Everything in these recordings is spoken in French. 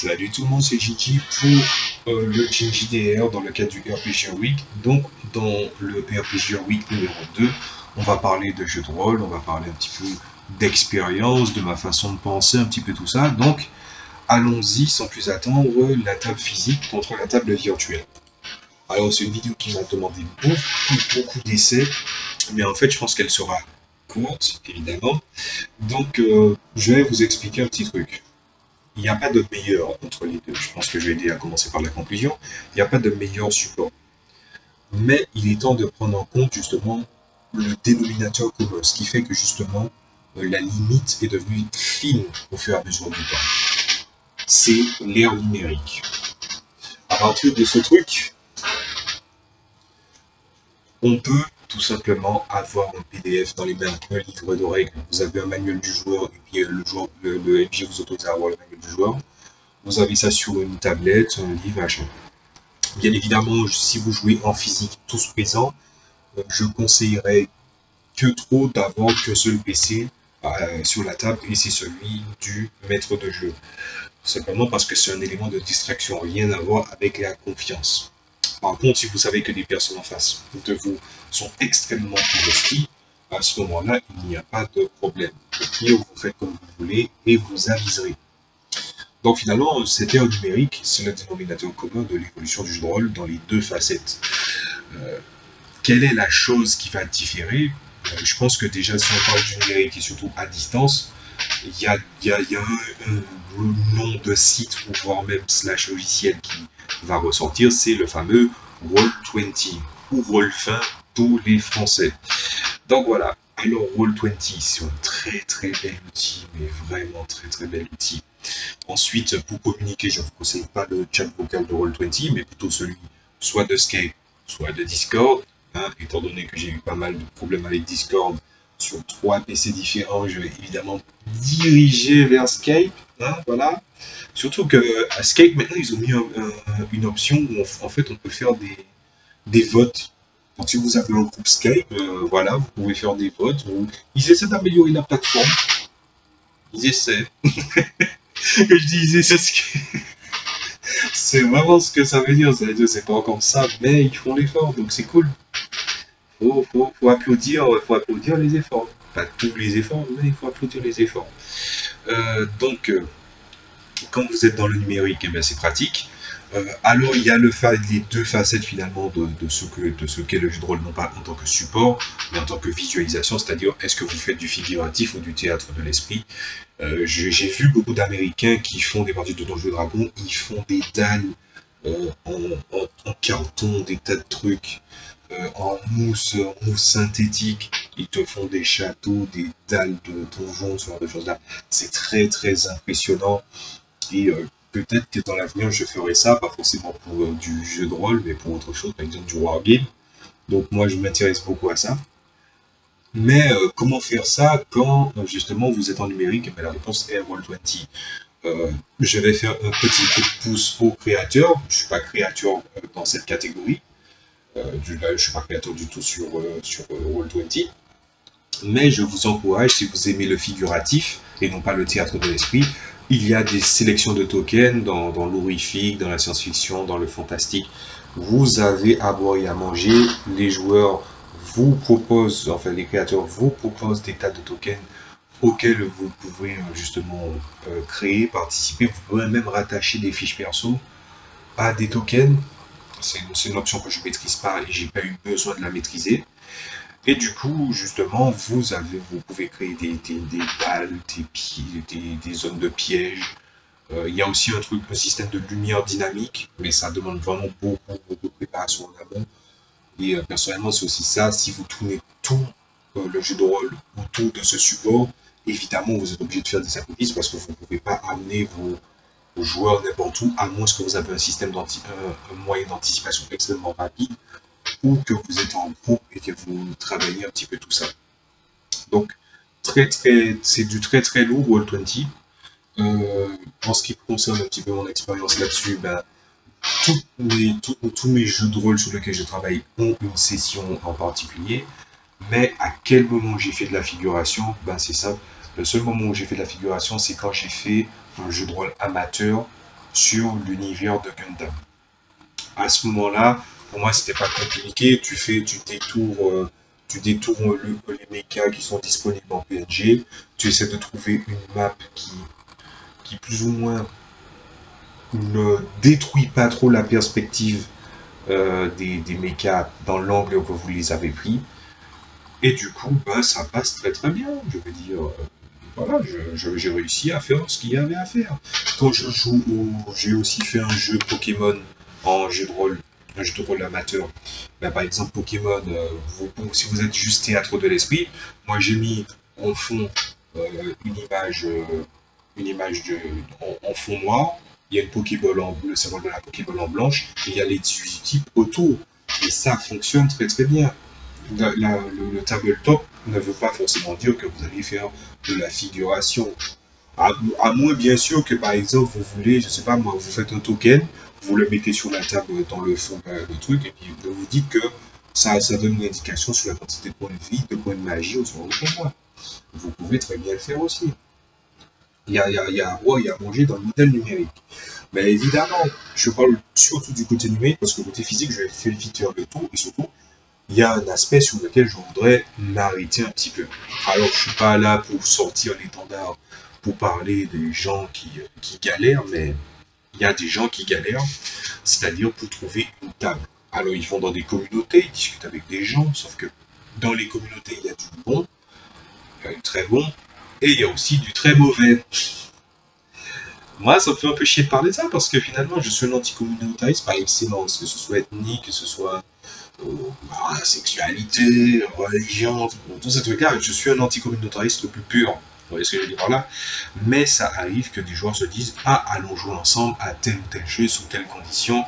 Salut tout le monde, c'est Gigi pour le JDR dans le cadre du RPG Week. Donc, dans le RPG Week numéro 2, on va parler de jeux de rôle, on va parler un petit peu d'expérience, de ma façon de penser, un petit peu tout ça. Donc, allons-y sans plus attendre, la table physique contre la table virtuelle. Alors, c'est une vidéo qui m'a demandé beaucoup d'essais, mais en fait, je pense qu'elle sera courte, évidemment. Donc, je vais vous expliquer un petit truc. Il n'y a pas de meilleur entre les deux. Je pense que je vais aider à commencer par la conclusion. Il n'y a pas de meilleur support. Mais il est temps de prendre en compte justement le dénominateur commun, ce qui fait que justement la limite est devenue fine au fur et à mesure du temps. C'est l'ère numérique. À partir de ce truc, on peut tout simplement avoir un PDF dans les mains, un livre de règles. Vous avez un manuel du joueur et puis le MJ vous autorise à avoir le manuel du joueur. Vous avez ça sur une tablette, un livre, machin. Bien évidemment, si vous jouez en physique tous présents, je conseillerais que trop d'avoir qu'un seul PC sur la table et c'est celui du maître de jeu. Simplement parce que c'est un élément de distraction, rien à voir avec la confiance. Par contre, si vous savez que les personnes en face de vous sont extrêmement investies, à ce moment-là, il n'y a pas de problème. Au pire, vous faites comme vous voulez et vous aviserez. Donc finalement, cette ère numérique, c'est le dénominateur commun de l'évolution du jeu de rôle dans les deux facettes. Quelle est la chose qui va différer? Je pense que déjà, si on parle du numérique et surtout à distance, il y a un nom de site ou voire même slash logiciel qui va ressortir, c'est le fameux Roll20 ou Roll20 tous les Français. Donc voilà, alors Roll20, c'est un très bel outil, mais vraiment très bel outil. Ensuite, pour communiquer, je ne vous conseille pas le chat vocal de Roll20, mais plutôt celui soit de Skype, soit de Discord. Hein, étant donné que j'ai eu pas mal de problèmes avec Discord sur 3 PC différents, je vais évidemment diriger vers Skype. Hein, voilà. Surtout que à Skype, maintenant, ils ont mis une option où en fait on peut faire des votes. Donc si vous avez un groupe Skype, voilà, vous pouvez faire des votes. Ils essaient d'améliorer la plateforme. Ils essaient. Que je disais, c'est vraiment ce que ça veut dire. Ça veut dire c'est pas encore ça, mais ils font l'effort, donc c'est cool. Faut applaudir les efforts. Pas tous les efforts, mais il faut applaudir les efforts. Donc, quand vous êtes dans le numérique, eh bien, c'est pratique. Alors, il y a les deux facettes finalement de ce qu'est le jeu de rôle, non pas en tant que support, mais en tant que visualisation, c'est-à-dire est-ce que vous faites du figuratif ou du théâtre de l'esprit. J'ai vu beaucoup d'Américains qui font des parties de Donjons et Dragons, ils font des dalles en carton, des tas de trucs, en mousse synthétique, ils te font des châteaux, des dalles de donjons, ce genre de choses-là. C'est très impressionnant et peut-être que dans l'avenir je ferai ça, pas forcément pour du jeu de rôle, mais pour autre chose, par exemple du wargame. Donc moi je m'intéresse beaucoup à ça. Mais comment faire ça quand justement vous êtes en numérique? La réponse est Roll20. Je vais faire un petit coup de pouce aux créateurs. Je ne suis pas créateur dans cette catégorie. Je ne suis pas créateur du tout sur Roll20. Mais je vous encourage, si vous aimez le figuratif et non pas le théâtre de l'esprit, il y a des sélections de tokens dans l'horrifique, dans la science-fiction, dans le fantastique. Vous avez à boire et à manger. Les joueurs vous proposent, enfin les créateurs vous proposent des tas de tokens auxquels vous pouvez justement créer, participer. Vous pouvez même rattacher des fiches perso à des tokens. C'est une option que je ne maîtrise pas et j'ai pas eu besoin de la maîtriser. Et du coup, justement, vous pouvez créer des balles, des zones de piège. Il y a aussi un système de lumière dynamique, mais ça demande vraiment beaucoup de préparation en amont. Et personnellement, c'est aussi ça, si vous tournez tout le jeu de rôle autour de ce support, évidemment, vous êtes obligé de faire des sacrifices parce que vous ne pouvez pas amener vos joueurs n'importe où, à moins que vous avez un système un moyen d'anticipation extrêmement rapide, ou que vous êtes en groupe et que vous travaillez un petit peu tout ça. Donc, c'est du très lourd, Roll20. En ce qui concerne un petit peu mon expérience là-dessus, ben, tous mes jeux de rôle sur lesquels je travaille ont une session en particulier. Mais à quel moment j'ai fait de la figuration? Ben c'est ça. Le seul moment où j'ai fait de la figuration, c'est quand j'ai fait un jeu de rôle amateur sur l'univers de Gundam. À ce moment-là, pour moi, c'était pas compliqué. Tu détournes les mechas qui sont disponibles en PNG. Tu essaies de trouver une map qui plus ou moins ne détruit pas trop la perspective des mechas dans l'angle que vous les avez pris. Et du coup, bah, ça passe très très bien. Je veux dire, voilà, j'ai réussi à faire ce qu'il y avait à faire. Quand je joue j'ai aussi fait un jeu Pokémon en jeu de rôle, un jeu de rôle amateur. Ben, par exemple, Pokémon, si vous êtes juste théâtre de l'esprit, moi j'ai mis en fond une image, en fond noir. Il y a une Pokéball le symbole de la Pokéball en blanche, et il y a les 18 types autour. Et ça fonctionne très très bien. Le tabletop ne veut pas forcément dire que vous allez faire de la figuration. À moins, bien sûr, que par exemple, vous voulez, je sais pas moi, vous faites un token, vous le mettez sur la table dans le fond de truc, et puis vous dites que ça donne une indication sur la quantité de points de vie, de points de magie au sein de combat. Vous pouvez très bien le faire aussi. Il y a à boire, il y a à manger dans le modèle numérique. Mais évidemment, je parle surtout du côté numérique, parce que côté physique, je vais faire vite faire le tour, et surtout, il y a un aspect sur lequel je voudrais m'arrêter un petit peu. Alors, je suis pas là pour sortir l'étendard, pour parler des gens qui galèrent, mais il y a des gens qui galèrent, c'est-à-dire pour trouver une table. Alors, ils vont dans des communautés, ils discutent avec des gens, sauf que dans les communautés, il y a du bon, il y a du très bon, et il y a aussi du très mauvais. Moi, ça me fait un peu chier de parler de ça, parce que finalement, je suis un anticommunautariste par excellence, que ce soit ethnique, que ce soit sexualité, religion, tous ces trucs-là. Je suis un anticommunautariste le plus pur. Vous voyez ce que je veux dire par là? Mais ça arrive que des joueurs se disent, ah, allons jouer ensemble à telle ou telle jeu, sous telles conditions.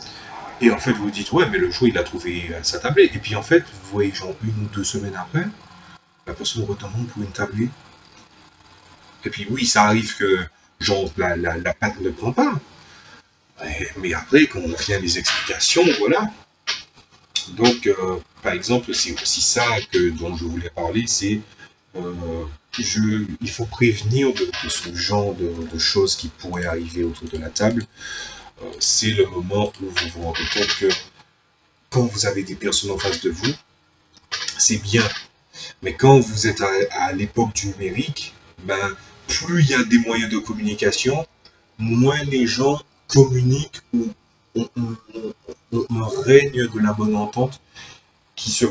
Et en fait, vous vous dites, ouais, mais le joueur, il a trouvé sa tablette. Et puis en fait, vous voyez, genre, 1 ou 2 semaines après, la personne redemande pour une tablette. Et puis oui, ça arrive que, genre, la patte ne prend pas. Mais après, quand on vient les explications, voilà. Donc, par exemple, c'est aussi ça dont je voulais parler, c'est il faut prévenir de ce genre de choses qui pourraient arriver autour de la table. C'est le moment où vous vous rendez compte que quand vous avez des personnes en face de vous, c'est bien. Mais quand vous êtes à l'époque du numérique, ben, plus il y a des moyens de communication, moins les gens communiquent ou on règne de la bonne entente qui se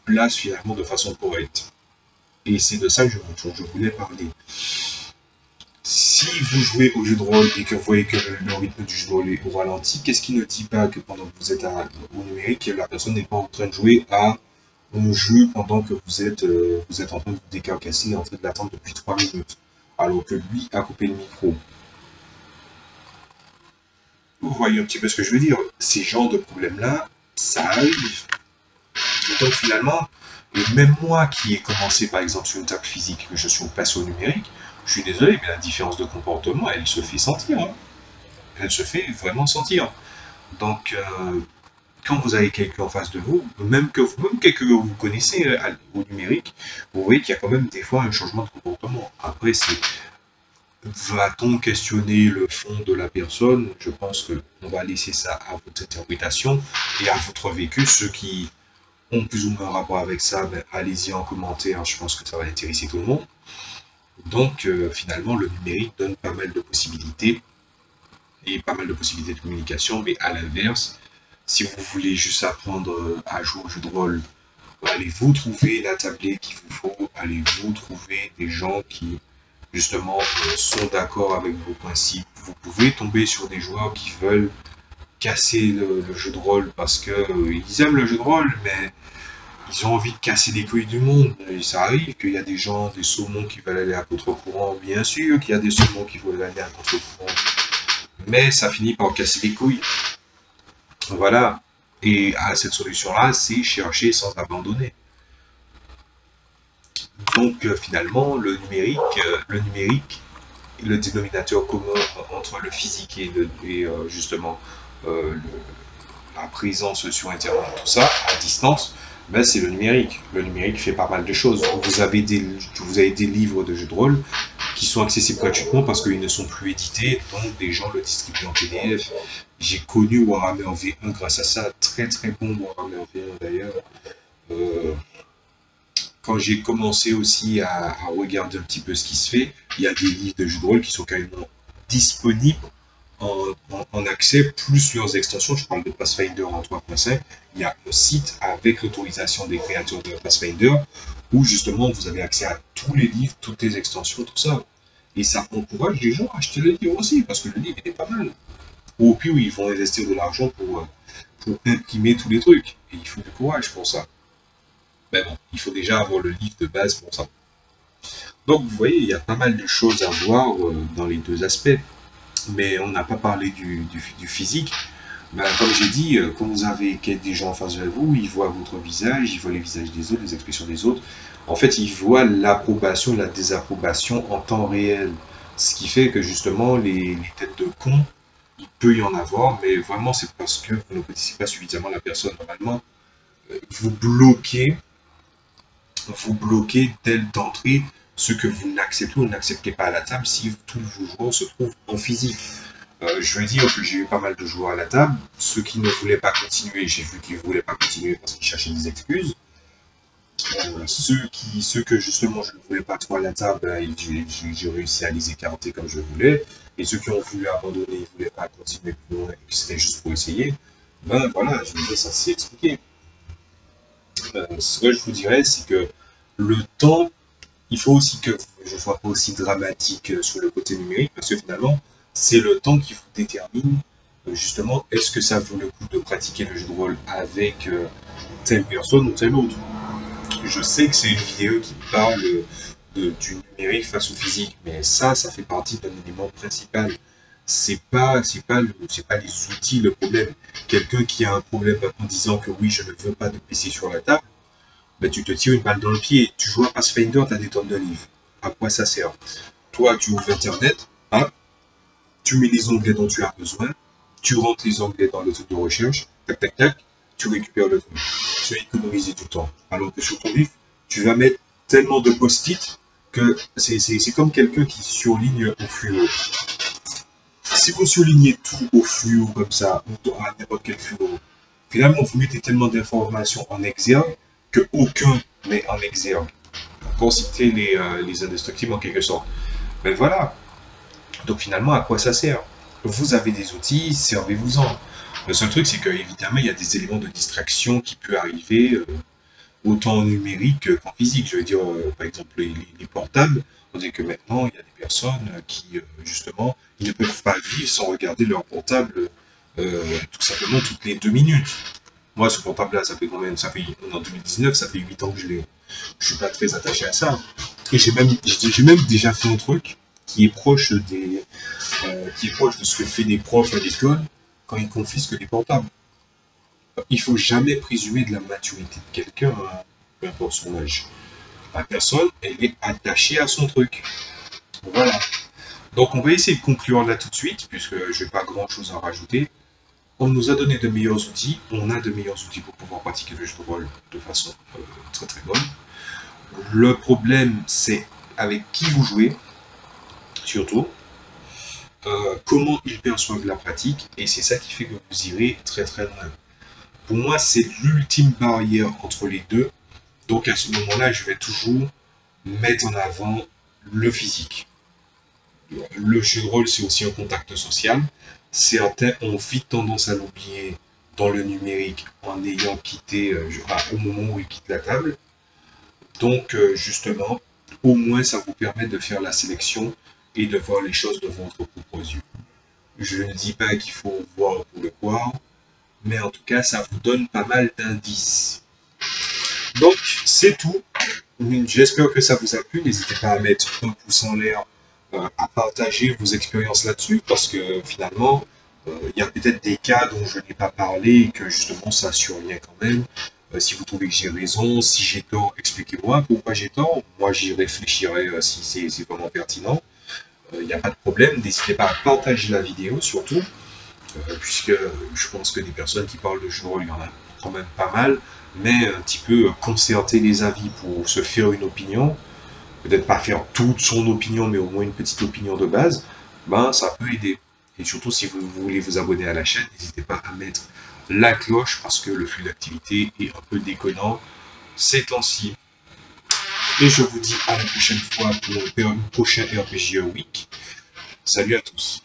place finalement de façon correcte. Et c'est de ça que je voulais parler. Si vous jouez au jeu de rôle et que vous voyez que le rythme du jeu de rôle est au ralenti, qu'est-ce qui ne dit pas que pendant que vous êtes au numérique, la personne n'est pas en train de jouer à un jeu pendant que vous êtes en train de vous décarcasser, en train de l'attendre depuis 3 minutes, alors que lui a coupé le micro. Vous voyez un petit peu ce que je veux dire? Ces genres de problèmes-là, ça arrive. Donc finalement, et même moi qui ai commencé par exemple sur une table physique, que je suis passé au numérique, je suis désolé, mais la différence de comportement, elle se fait sentir. Hein. Elle se fait vraiment sentir. Donc, quand vous avez quelqu'un en face de vous, même quelqu'un que vous connaissez au numérique, vous voyez qu'il y a quand même des fois un changement de comportement. Après, va-t-on questionner le fond de la personne? Je pense qu'on va laisser ça à votre interprétation et à votre vécu. Ceux qui ont plus ou moins un rapport avec ça, ben, allez-y en commentaire, je pense que ça va intéresser tout le monde. Donc finalement, le numérique donne pas mal de possibilités et pas mal de possibilités de communication, mais à l'inverse, si vous voulez juste apprendre à jouer au jeu de rôle, allez-vous trouver la tablette qu'il vous faut, allez-vous trouver des gens qui justement sont d'accord avec vos principes. Vous pouvez tomber sur des joueurs qui veulent casser le jeu de rôle parce que ils aiment le jeu de rôle, mais ils ont envie de casser les couilles du monde. Et ça arrive qu'il y a des gens, des saumons qui veulent aller à contre-courant. Bien sûr qu'il y a des saumons qui veulent aller à contre-courant. Mais ça finit par casser les couilles. Voilà. Et à cette solution-là, c'est chercher sans abandonner. Donc finalement, le dénominateur commun entre le physique et justement la présence sur Internet, tout ça, à distance, ben c'est le numérique. Le numérique fait pas mal de choses. Vous avez des livres de jeux de rôle qui sont accessibles gratuitement parce qu'ils ne sont plus édités, donc des gens le distribuent en PDF. J'ai connu Warhammer V1 grâce à ça, très très bon Warhammer V1 d'ailleurs. Euh, Quand j'ai commencé aussi à regarder un petit peu ce qui se fait, il y a des livres de jeux de rôle qui sont carrément disponibles en accès, plus leurs extensions. Je parle de Pathfinder en 3.5. Il y a un site avec l'autorisation des créateurs de Pathfinder où justement vous avez accès à tous les livres, toutes les extensions, tout ça. Et ça encourage les gens à acheter le livre aussi, parce que le livre il est pas mal. Ou au pire, ils vont investir de l'argent pour imprimer tous les trucs. Et il faut du courage pour ça. Mais bon, il faut déjà avoir le livre de base pour ça. Donc vous voyez, il y a pas mal de choses à voir dans les deux aspects. Mais on n'a pas parlé du physique. Ben, comme j'ai dit, quand vous avez des gens en face de vous, ils voient votre visage, ils voient les visages des autres, les expressions des autres. En fait, ils voient l'approbation, la désapprobation en temps réel. Ce qui fait que justement, les têtes de con, il peut y en avoir, mais vraiment, c'est parce que vous ne connaissez pas suffisamment la personne. Normalement, vous bloquez, vous bloquez dès d'entrée ce que vous n'acceptez ou n'acceptez pas à la table si tous vos joueurs se trouvent en physique. Je veux dire que j'ai eu pas mal de joueurs à la table. Ceux qui ne voulaient pas continuer, j'ai vu qu'ils ne voulaient pas continuer parce qu'ils cherchaient des excuses. Ceux que justement je ne voulais pas trop à la table, ben, j'ai réussi à les écarter comme je voulais. Et ceux qui ont voulu abandonner, ils ne voulaient pas continuer plus loin et que c'était juste pour essayer, ben voilà, je veux dire, ça s'est expliqué. Ce que je vous dirais, c'est que le temps, il faut aussi que je ne sois pas aussi dramatique sur le côté numérique, parce que finalement, c'est le temps qui vous détermine justement est-ce que ça vaut le coup de pratiquer le jeu de rôle avec telle personne ou telle autre. Je sais que c'est une vidéo qui parle du numérique face au physique, mais ça fait partie d'un élément principal. C'est pas les outils le problème. Quelqu'un qui a un problème en disant que oui, je ne veux pas de PC sur la table, ben, tu te tires une balle dans le pied. Tu joues à Pathfinder, tu as des tonnes de livres. À quoi ça sert? Toi, tu ouvres Internet, hop, tu mets les onglets dont tu as besoin, tu rentres les onglets dans le truc de recherche, tac, tac, tac, tu récupères le truc. Tu vas économiser du temps. Alors que sur ton livre, tu vas mettre tellement de post-it que c'est comme quelqu'un qui surligne au fluo. Si vous surlignez tout au fluo comme ça, ou à n'importe quel fluo, finalement, vous mettez tellement d'informations en exergue que aucun n'est en exergue. Pour citer les indestructibles en quelque sorte. Mais voilà. Donc finalement, à quoi ça sert? Vous avez des outils, servez-vous-en. Le seul truc, c'est qu'évidemment, il y a des éléments de distraction qui peuvent arriver, autant en numérique qu'en physique. Je veux dire, par exemple, les portables, on dit que maintenant, il y a des personnes qui, justement, ils ne peuvent pas vivre sans regarder leur portable tout simplement toutes les 2 minutes. Moi, ce portable-là, ça fait combien? Ça fait, en 2019, ça fait 8 ans que je l'ai. Je suis pas très attaché à ça. Et j'ai même déjà fait un truc qui est proche qui est proche de ce que fait des profs à l'école quand ils confisquent des portables. Il faut jamais présumer de la maturité de quelqu'un, hein, peu importe son âge. La personne, elle est attachée à son truc. Voilà. Donc on va essayer de conclure là tout de suite, puisque je n'ai pas grand chose à rajouter. On nous a donné de meilleurs outils, on a de meilleurs outils pour pouvoir pratiquer le jeu de rôle de façon très très bonne. Le problème, c'est avec qui vous jouez, surtout, comment ils perçoivent la pratique, et c'est ça qui fait que vous irez très très loin. Pour moi, c'est l'ultime barrière entre les deux, donc à ce moment-là, je vais toujours mettre en avant le physique. Le jeu de rôle, c'est aussi un contact social. Certains ont vite tendance à l'oublier dans le numérique en ayant quitté, au moment où ils quittent la table. Donc, justement, au moins, ça vous permet de faire la sélection et de voir les choses de votre propre yeux. Je ne dis pas qu'il faut voir pour le croire, mais en tout cas, ça vous donne pas mal d'indices. Donc, c'est tout. J'espère que ça vous a plu. N'hésitez pas à mettre un pouce en l'air, à partager vos expériences là-dessus, parce que finalement, il y a peut-être des cas dont je n'ai pas parlé et que justement ça survient quand même. Si vous trouvez que j'ai raison, si j'ai tort, expliquez-moi pourquoi j'ai tort. Moi, j'y réfléchirai si c'est vraiment pertinent. Il n'y a pas de problème. N'hésitez pas à partager la vidéo surtout, puisque je pense que des personnes qui parlent de jeux de rôle, il y en a quand même pas mal, mais un petit peu concerter les avis pour se faire une opinion. peut-être pas faire toute son opinion, mais au moins une petite opinion de base, ben ça peut aider. Et surtout, si vous voulez vous abonner à la chaîne, n'hésitez pas à mettre la cloche parce que le flux d'activité est un peu déconnant ces temps-ci. Et je vous dis à la prochaine fois pour un prochain RPG Week. Salut à tous.